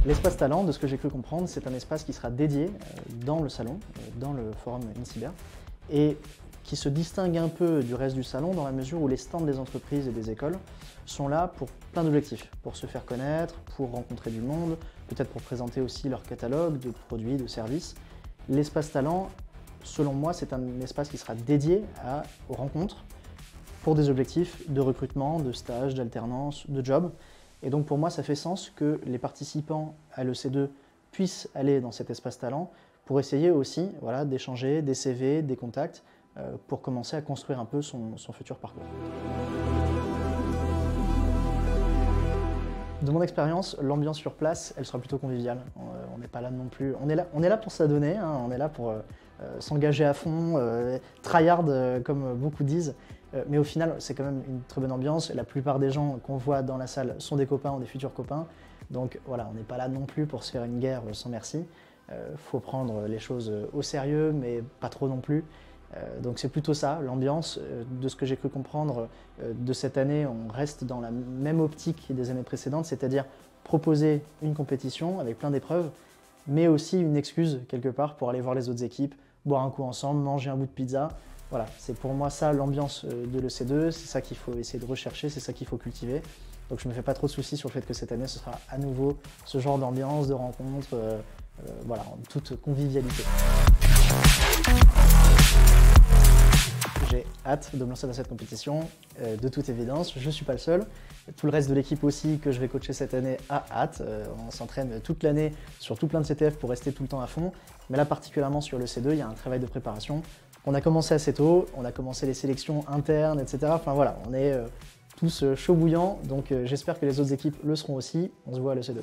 L'espace talent, de ce que j'ai cru comprendre, c'est un espace qui sera dédié dans le salon, dans le forum InCyber, et qui se distingue un peu du reste du salon dans la mesure où les stands des entreprises et des écoles sont là pour plein d'objectifs, pour se faire connaître, pour rencontrer du monde, peut-être pour présenter aussi leur catalogue de produits, de services. L'espace talent, selon moi, c'est un espace qui sera dédié aux rencontres pour des objectifs de recrutement, de stage, d'alternance, de job. Et donc pour moi, ça fait sens que les participants à l'EC2 puissent aller dans cet espace talent pour essayer aussi d'échanger des CV, des contacts, pour commencer à construire un peu son futur parcours. De mon expérience, l'ambiance sur place, elle sera plutôt conviviale. On n'est pas là non plus. On est là pour s'adonner, hein, on est là pour s'engager à fond, tryhard comme beaucoup disent. Mais au final, c'est quand même une très bonne ambiance. La plupart des gens qu'on voit dans la salle sont des copains ou des futurs copains. Donc voilà, on n'est pas là non plus pour se faire une guerre sans merci. Faut prendre les choses au sérieux, mais pas trop non plus. Donc c'est plutôt ça, l'ambiance. De ce que j'ai cru comprendre de cette année, on reste dans la même optique des années précédentes, c'est-à-dire proposer une compétition avec plein d'épreuves, mais aussi une excuse quelque part pour aller voir les autres équipes, boire un coup ensemble, manger un bout de pizza. Voilà, c'est pour moi ça l'ambiance de l'EC2, c'est ça qu'il faut essayer de rechercher, c'est ça qu'il faut cultiver. Donc je ne me fais pas trop de soucis sur le fait que cette année ce sera à nouveau ce genre d'ambiance, de rencontre, voilà, en toute convivialité. J'ai hâte de me lancer dans cette compétition, de toute évidence, je ne suis pas le seul. Tout le reste de l'équipe aussi que je vais coacher cette année a hâte. On s'entraîne toute l'année sur tout plein de CTF pour rester tout le temps à fond. Mais là particulièrement sur le C2, il y a un travail de préparation. On a commencé assez tôt, on a commencé les sélections internes, etc. Enfin voilà, on est tous chaud bouillants, donc j'espère que les autres équipes le seront aussi. On se voit à l'EC2.